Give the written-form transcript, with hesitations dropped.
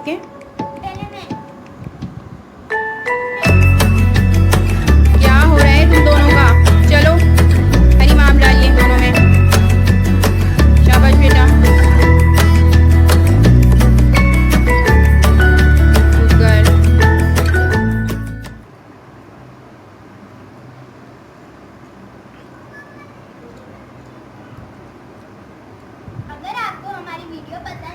देख के। क्या हो रहा है तुम दोनों का? चलो हरी माम डालिए दोनों में। शाबाश बेटा, गुड गर्ल। अगर आपको हमारी वीडियो पसंद